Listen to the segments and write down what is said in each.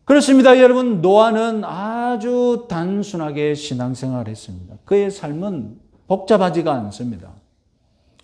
그렇습니다. 여러분, 노아는 아주 단순하게 신앙생활을 했습니다. 그의 삶은 복잡하지가 않습니다.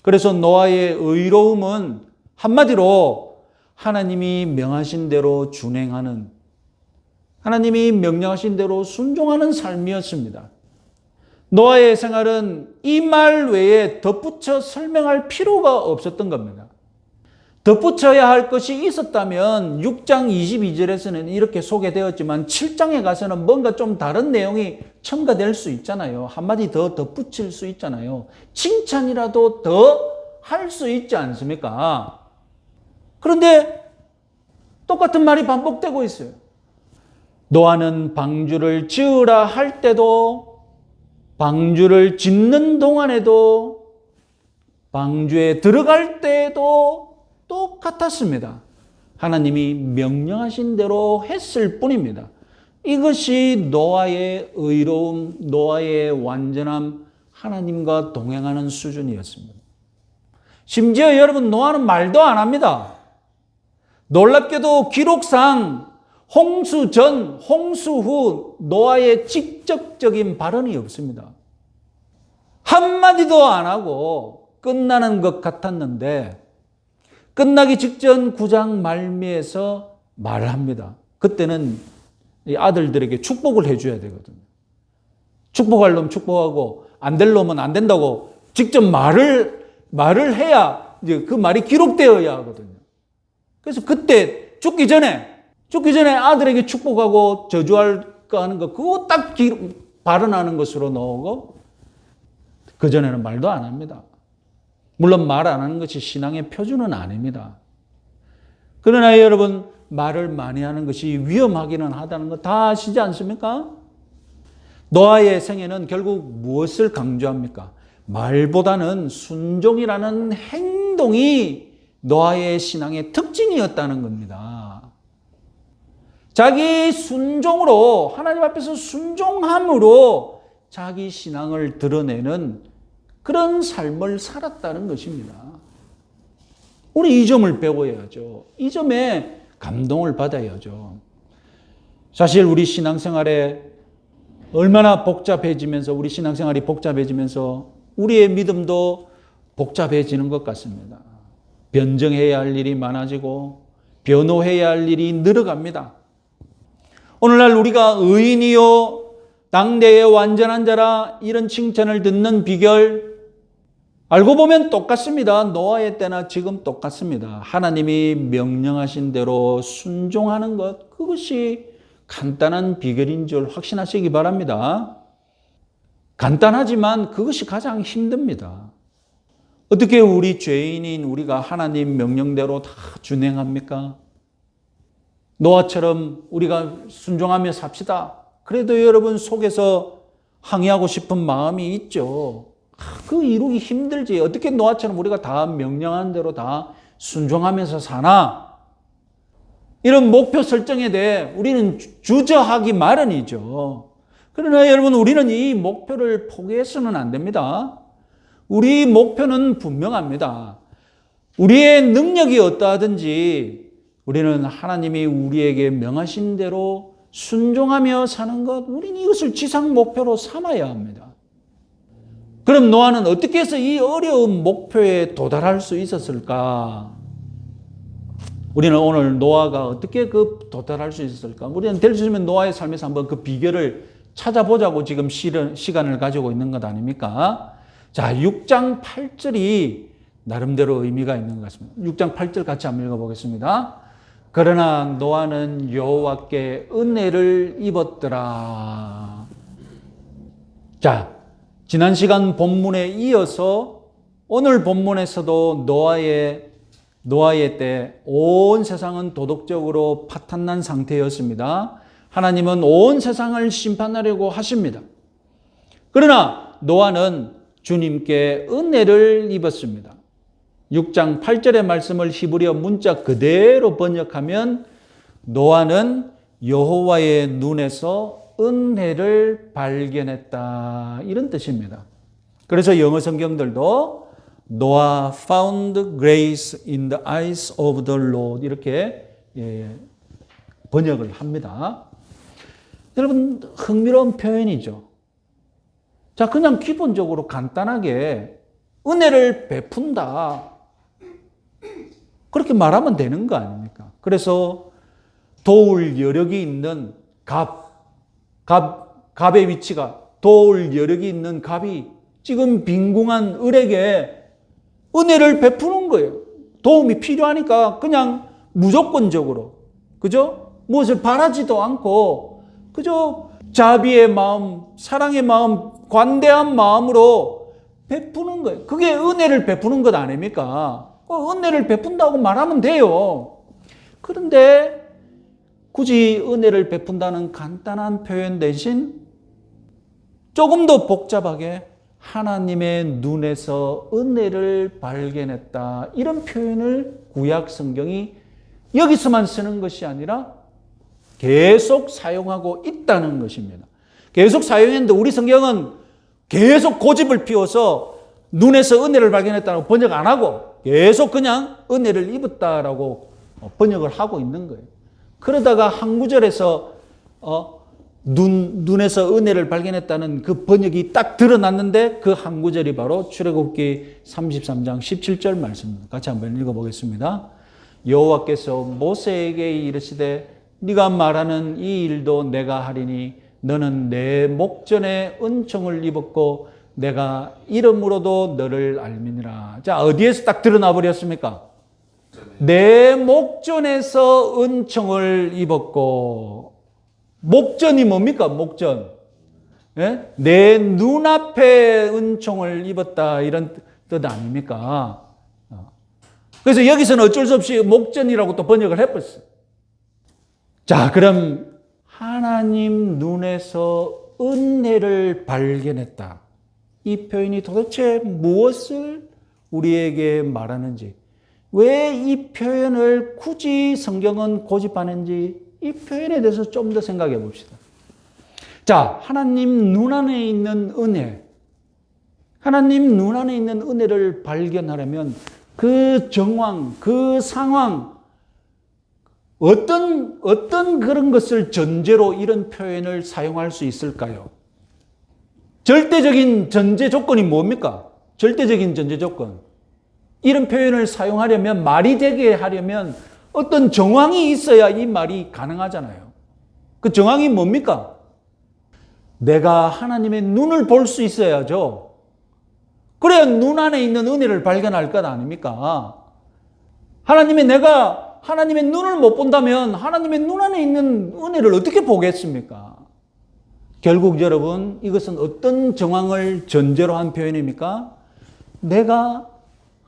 그래서 노아의 의로움은 한마디로 하나님이 명하신 대로 준행하는, 하나님이 명령하신 대로 순종하는 삶이었습니다. 노아의 생활은 이 말 외에 덧붙여 설명할 필요가 없었던 겁니다. 덧붙여야 할 것이 있었다면 6장 22절에서는 이렇게 소개되었지만 7장에 가서는 뭔가 좀 다른 내용이 첨가될 수 있잖아요. 한마디 더 덧붙일 수 있잖아요. 칭찬이라도 더 할 수 있지 않습니까? 그런데 똑같은 말이 반복되고 있어요. 노아는 방주를 지으라 할 때도, 방주를 짓는 동안에도, 방주에 들어갈 때에도 똑같았습니다. 하나님이 명령하신 대로 했을 뿐입니다. 이것이 노아의 의로움, 노아의 완전함, 하나님과 동행하는 수준이었습니다. 심지어 여러분, 노아는 말도 안 합니다. 놀랍게도 기록상 홍수 전, 홍수 후 노아의 직접적인 발언이 없습니다. 한마디도 안 하고 끝나는 것 같았는데 끝나기 직전 9장 말미에서 말을 합니다. 그때는 이 아들들에게 축복을 해줘야 되거든요. 축복할 놈 축복하고 안 될 놈은 안 된다고 직접 말을 해야 이제 그 말이 기록되어야 하거든요. 그래서 그때 죽기 전에 아들에게 축복하고 저주할까 하는 거 그거 딱 발언하는 것으로 넣고 그전에는 말도 안 합니다. 물론 말 안 하는 것이 신앙의 표준은 아닙니다. 그러나 여러분, 말을 많이 하는 것이 위험하기는 하다는 거 다 아시지 않습니까? 노아의 생애는 결국 무엇을 강조합니까? 말보다는 순종이라는 행동이 노아의 신앙의 특징이었다는 겁니다. 자기 순종으로, 하나님 앞에서 순종함으로 자기 신앙을 드러내는 그런 삶을 살았다는 것입니다. 우리 이 점을 배워야죠. 이 점에 감동을 받아야죠. 사실 우리 신앙생활에 얼마나 복잡해지면서, 우리 신앙생활이 복잡해지면서 우리의 믿음도 복잡해지는 것 같습니다. 변정해야 할 일이 많아지고 변호해야 할 일이 늘어갑니다. 오늘날 우리가 의인이요 당대의 완전한 자라 이런 칭찬을 듣는 비결, 알고 보면 똑같습니다. 노아의 때나 지금 똑같습니다. 하나님이 명령하신 대로 순종하는 것, 그것이 간단한 비결인 줄 확신하시기 바랍니다. 간단하지만 그것이 가장 힘듭니다. 어떻게 우리 죄인인 우리가 하나님 명령대로 다 준행합니까? 노아처럼 우리가 순종하며 삽시다. 그래도 여러분 속에서 항의하고 싶은 마음이 있죠. 그 이루기 힘들지. 어떻게 노아처럼 우리가 다 명령한 대로 다 순종하면서 사나? 이런 목표 설정에 대해 우리는 주저하기 마련이죠. 그러나 여러분, 우리는 이 목표를 포기해서는 안 됩니다. 우리 목표는 분명합니다. 우리의 능력이 어떠하든지 우리는 하나님이 우리에게 명하신 대로 순종하며 사는 것, 우리는 이것을 지상 목표로 삼아야 합니다. 그럼 노아는 어떻게 해서 이 어려운 목표에 도달할 수 있었을까? 우리는 오늘 노아가 어떻게 도달할 수 있었을까? 우리는 될 수 있으면 노아의 삶에서 한번 그 비결을 찾아보자고 지금 시간을 가지고 있는 것 아닙니까? 자, 6장 8절이 나름대로 의미가 있는 것 같습니다. 6장 8절 같이 한번 읽어보겠습니다. 그러나 노아는 여호와께 은혜를 입었더라. 자, 지난 시간 본문에 이어서 오늘 본문에서도 노아의 때 온 세상은 도덕적으로 파탄난 상태였습니다. 하나님은 온 세상을 심판하려고 하십니다. 그러나 노아는 주님께 은혜를 입었습니다. 6장 8절의 말씀을 히브리어 문자 그대로 번역하면 노아는 여호와의 눈에서 은혜를 발견했다, 이런 뜻입니다. 그래서 영어 성경들도 Noah found grace in the eyes of the Lord 이렇게 번역을 합니다. 여러분, 흥미로운 표현이죠. 자, 그냥 기본적으로 간단하게 은혜를 베푼다. 그렇게 말하면 되는 거 아닙니까? 그래서 도울 여력이 있는 갑의 위치가 도울 여력이 있는 갑이 지금 빈궁한 을에게 은혜를 베푸는 거예요. 도움이 필요하니까 그냥 무조건적으로, 그죠? 무엇을 바라지도 않고 그저 자비의 마음, 사랑의 마음, 관대한 마음으로 베푸는 거예요. 그게 은혜를 베푸는 것 아닙니까? 은혜를 베푼다고 말하면 돼요. 그런데 굳이 은혜를 베푼다는 간단한 표현 대신 조금 더 복잡하게 하나님의 눈에서 은혜를 발견했다. 이런 표현을 구약 성경이 여기서만 쓰는 것이 아니라 계속 사용하고 있다는 것입니다. 계속 사용했는데 우리 성경은 계속 고집을 피워서 눈에서 은혜를 발견했다고 번역 안 하고 계속 그냥 은혜를 입었다라고 번역을 하고 있는 거예요. 그러다가 한 구절에서 눈에서 은혜를 발견했다는 그 번역이 딱 드러났는데 그 한 구절이 바로 출애굽기 33장 17절 말씀입니다. 같이 한번 읽어보겠습니다. 여호와께서 모세에게 이르시되 네가 말하는 이 일도 내가 하리니 너는 내 목전에 은총을 입었고 내가 이름으로도 너를 알미니라. 자, 어디에서 딱 드러나 버렸습니까? 내 목전에서 은총을 입었고, 목전이 뭡니까? 목전. 예? 내 눈앞에 은총을 입었다. 이런 뜻 아닙니까? 그래서 여기서는 어쩔 수 없이 목전이라고 또 번역을 해버렸어요. 자, 그럼 하나님 눈에서 은혜를 발견했다. 이 표현이 도대체 무엇을 우리에게 말하는지, 왜 이 표현을 굳이 성경은 고집하는지 이 표현에 대해서 좀 더 생각해 봅시다. 자, 하나님 눈 안에 있는 은혜, 하나님 눈 안에 있는 은혜를 발견하려면 그 정황, 그 상황, 어떤 그런 것을 전제로 이런 표현을 사용할 수 있을까요? 절대적인 전제 조건이 뭡니까? 절대적인 전제 조건. 이런 표현을 사용하려면, 말이 되게 하려면 어떤 정황이 있어야 이 말이 가능하잖아요. 그 정황이 뭡니까? 내가 하나님의 눈을 볼 수 있어야죠. 그래야 눈 안에 있는 은혜를 발견할 것 아닙니까? 내가 하나님의 눈을 못 본다면 하나님의 눈 안에 있는 은혜를 어떻게 보겠습니까? 결국 여러분, 이것은 어떤 정황을 전제로 한 표현입니까? 내가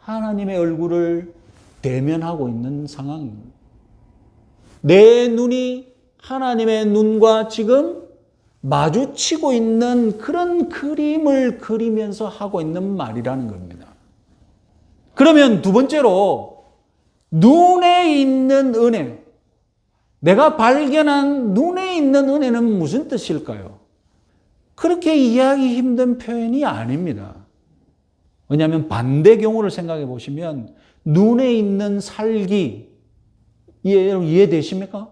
하나님의 얼굴을 대면하고 있는 상황입니다. 내 눈이 하나님의 눈과 지금 마주치고 있는 그런 그림을 그리면서 하고 있는 말이라는 겁니다. 그러면 두 번째로 눈에 있는 은혜, 내가 발견한 눈에 있는 은혜는 무슨 뜻일까요? 그렇게 이해하기 힘든 표현이 아닙니다. 왜냐하면 반대 경우를 생각해 보시면 눈에 있는 살기, 여러분 이해되십니까?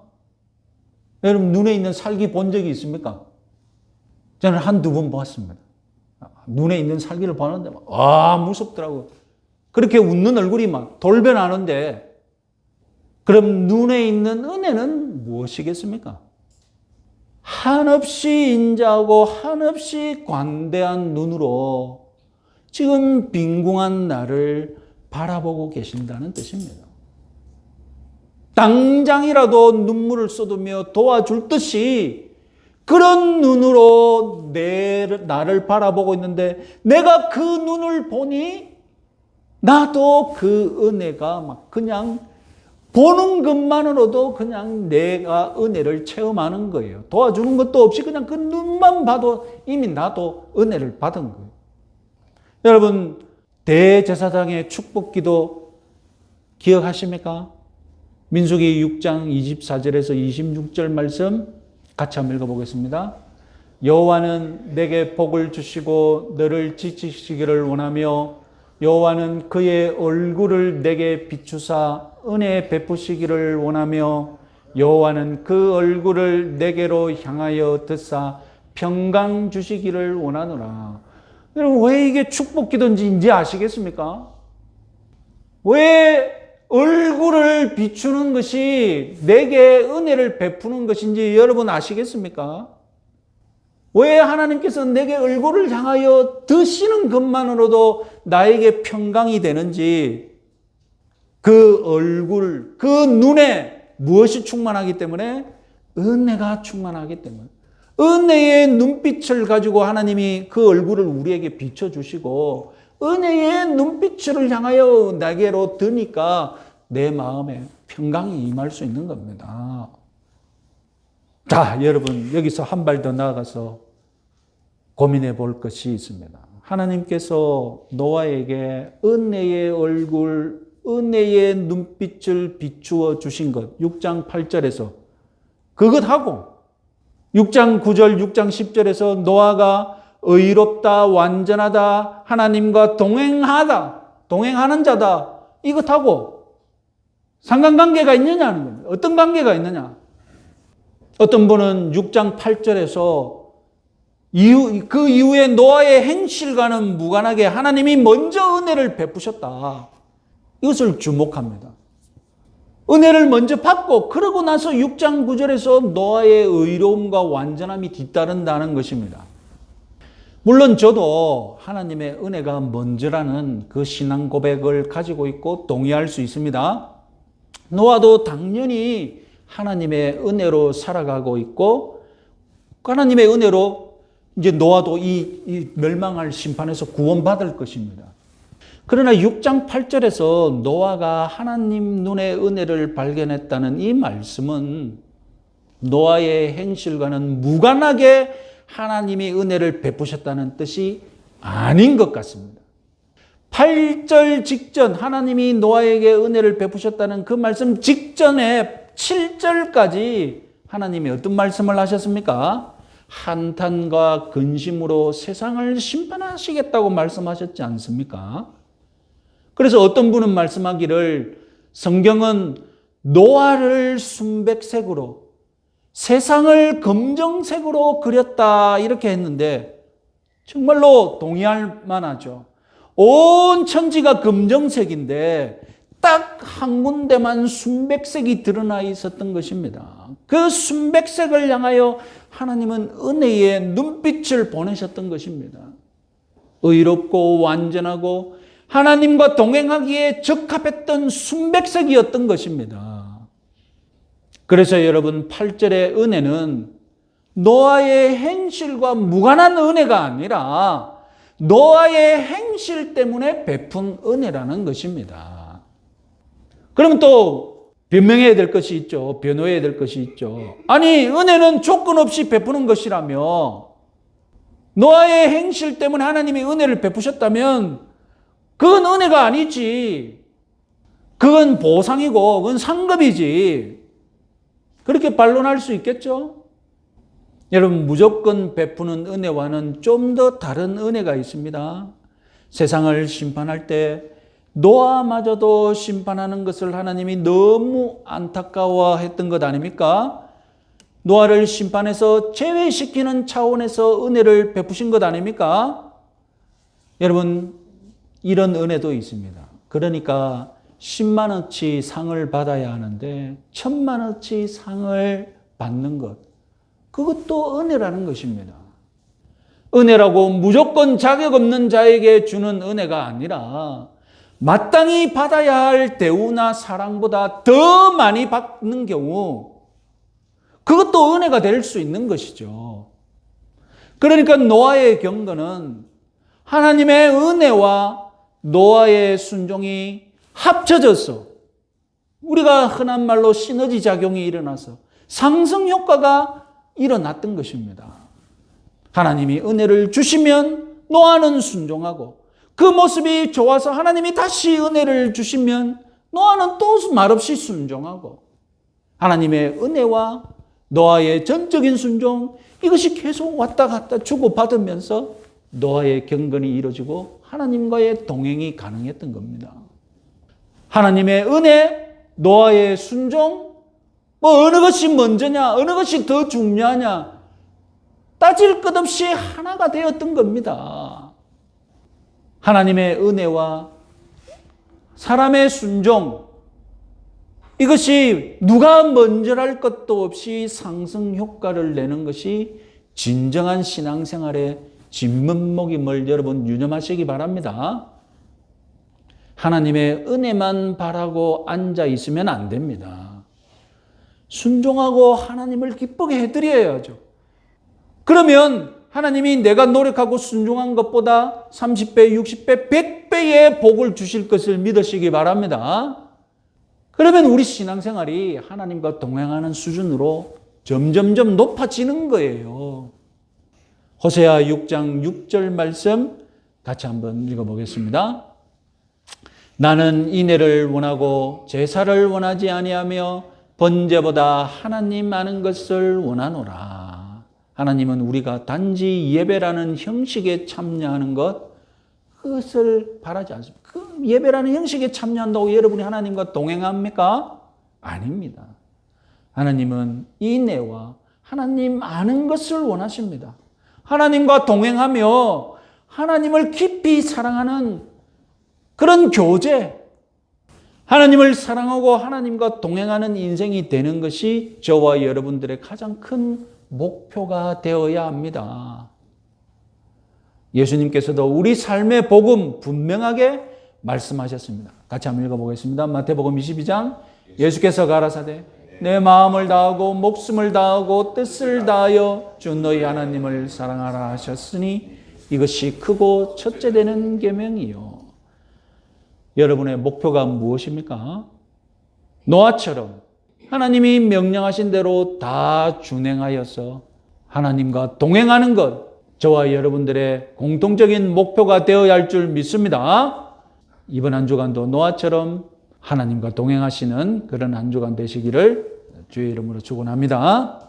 여러분 눈에 있는 살기 본 적이 있습니까? 저는 한두 번 봤습니다. 눈에 있는 살기를 보는데 무섭더라고요. 그렇게 웃는 얼굴이 막 돌변하는데, 그럼 눈에 있는 은혜는 무엇이겠습니까? 한없이 인자하고 한없이 관대한 눈으로 지금 빈궁한 나를 바라보고 계신다는 뜻입니다. 당장이라도 눈물을 쏟으며 도와줄 듯이 그런 눈으로 나를 바라보고 있는데, 내가 그 눈을 보니 나도 그 은혜가 막 그냥 보는 것만으로도 그냥 내가 은혜를 체험하는 거예요. 도와주는 것도 없이 그냥 그 눈만 봐도 이미 나도 은혜를 받은 거예요. 여러분, 대제사장의 축복기도 기억하십니까? 민수기 6장 24절에서 26절 말씀 같이 한번 읽어보겠습니다. 여호와는 내게 복을 주시고 너를 지키시기를 원하며 여호와는 그의 얼굴을 내게 비추사 은혜 베푸시기를 원하며 여호와는 그 얼굴을 내게로 향하여 드사 평강 주시기를 원하노라. 여러분, 왜 이게 축복 기도인지 이제 아시겠습니까? 왜 얼굴을 비추는 것이 내게 은혜를 베푸는 것인지 여러분 아시겠습니까? 왜 하나님께서 내게 얼굴을 향하여 드시는 것만으로도 나에게 평강이 되는지, 그 얼굴, 그 눈에 무엇이 충만하기 때문에? 은혜가 충만하기 때문에. 은혜의 눈빛을 가지고 하나님이 그 얼굴을 우리에게 비춰주시고 은혜의 눈빛을 향하여 나에게로 드니까 내 마음에 평강이 임할 수 있는 겁니다. 자, 여러분, 여기서 한 발 더 나아가서 고민해 볼 것이 있습니다. 하나님께서 노아에게 은혜의 얼굴, 은혜의 눈빛을 비추어 주신 것, 6장 8절에서 그것하고 6장 9절, 6장 10절에서 노아가 의롭다, 완전하다, 하나님과 동행하는 자다, 이것하고 상관관계가 있느냐는 겁니다. 어떤 관계가 있느냐? 어떤 분은 6장 8절에서 그 이후에 노아의 행실과는 무관하게 하나님이 먼저 은혜를 베푸셨다, 이것을 주목합니다. 은혜를 먼저 받고 그러고 나서 6장 9절에서 노아의 의로움과 완전함이 뒤따른다는 것입니다. 물론 저도 하나님의 은혜가 먼저라는 그 신앙 고백을 가지고 있고 동의할 수 있습니다. 노아도 당연히 하나님의 은혜로 살아가고 있고 하나님의 은혜로 이제 노아도 이 멸망할 심판에서 구원받을 것입니다. 그러나 6장 8절에서 노아가 하나님 눈의 은혜를 발견했다는 이 말씀은 노아의 행실과는 무관하게 하나님이 은혜를 베푸셨다는 뜻이 아닌 것 같습니다. 8절 직전, 하나님이 노아에게 은혜를 베푸셨다는 그 말씀 직전에 7절까지 하나님이 어떤 말씀을 하셨습니까? 한탄과 근심으로 세상을 심판하시겠다고 말씀하셨지 않습니까? 그래서 어떤 분은 말씀하기를 성경은 노아를 순백색으로, 세상을 검정색으로 그렸다, 이렇게 했는데 정말로 동의할 만하죠. 온 천지가 검정색인데 딱 한 군데만 순백색이 드러나 있었던 것입니다. 그 순백색을 향하여 하나님은 은혜의 눈빛을 보내셨던 것입니다. 의롭고 완전하고 하나님과 동행하기에 적합했던 순백색이었던 것입니다. 그래서 여러분, 8절의 은혜는 노아의 행실과 무관한 은혜가 아니라 노아의 행실 때문에 베푼 은혜라는 것입니다. 그럼 또 변명해야 될 것이 있죠. 변호해야 될 것이 있죠. 아니, 은혜는 조건 없이 베푸는 것이라며 노아의 행실 때문에 하나님이 은혜를 베푸셨다면 그건 은혜가 아니지. 그건 보상이고 그건 상급이지. 그렇게 반론할 수 있겠죠? 여러분, 무조건 베푸는 은혜와는 좀 더 다른 은혜가 있습니다. 세상을 심판할 때 노아마저도 심판하는 것을 하나님이 너무 안타까워했던 것 아닙니까? 노아를 심판해서 제외시키는 차원에서 은혜를 베푸신 것 아닙니까? 여러분, 이런 은혜도 있습니다. 그러니까 10만 원치 상을 받아야 하는데 1000만 원치 상을 받는 것, 그것도 은혜라는 것입니다. 은혜라고 무조건 자격 없는 자에게 주는 은혜가 아니라 마땅히 받아야 할 대우나 사랑보다 더 많이 받는 경우, 그것도 은혜가 될 수 있는 것이죠. 그러니까 노아의 경건은 하나님의 은혜와 노아의 순종이 합쳐져서 우리가 흔한 말로 시너지 작용이 일어나서 상승 효과가 일어났던 것입니다. 하나님이 은혜를 주시면 노아는 순종하고 그 모습이 좋아서 하나님이 다시 은혜를 주시면 노아는 또 말없이 순종하고 하나님의 은혜와 노아의 전적인 순종, 이것이 계속 왔다 갔다 주고받으면서 노아의 경건이 이루어지고 하나님과의 동행이 가능했던 겁니다. 하나님의 은혜, 노아의 순종, 뭐 어느 것이 먼저냐, 어느 것이 더 중요하냐 따질 것 없이 하나가 되었던 겁니다. 하나님의 은혜와 사람의 순종, 이것이 누가 먼저랄 것도 없이 상승 효과를 내는 것이 진정한 신앙생활의 진면목임을 여러분 유념하시기 바랍니다. 하나님의 은혜만 바라고 앉아 있으면 안 됩니다. 순종하고 하나님을 기쁘게 해드려야죠. 그러면 하나님이 내가 노력하고 순종한 것보다 30배, 60배, 100배의 복을 주실 것을 믿으시기 바랍니다. 그러면 우리 신앙생활이 하나님과 동행하는 수준으로 점점점 높아지는 거예요. 호세아 6장 6절 말씀 같이 한번 읽어보겠습니다. 나는 인애를 원하고 제사를 원하지 아니하며 번제보다 하나님 아는 것을 원하노라. 하나님은 우리가 단지 예배라는 형식에 참여하는 것, 그것을 바라지 않습니다. 그 예배라는 형식에 참여한다고 여러분이 하나님과 동행합니까? 아닙니다. 하나님은 인애와 하나님 아는 것을 원하십니다. 하나님과 동행하며 하나님을 깊이 사랑하는 그런 교제, 하나님을 사랑하고 하나님과 동행하는 인생이 되는 것이 저와 여러분들의 가장 큰 목표가 되어야 합니다. 예수님께서도 우리 삶의 복음 분명하게 말씀하셨습니다. 같이 한번 읽어보겠습니다. 마태복음 22장 예수께서 가라사대 내 마음을 다하고 목숨을 다하고 뜻을 다하여 주 너희 하나님을 사랑하라 하셨으니 이것이 크고 첫째 되는 계명이요. 여러분의 목표가 무엇입니까? 노아처럼 하나님이 명령하신 대로 다 준행하여서 하나님과 동행하는 것, 저와 여러분들의 공통적인 목표가 되어야 할 줄 믿습니다. 이번 한 주간도 노아처럼 하나님과 동행하시는 그런 한 주간 되시기를 주의 이름으로 축원합니다.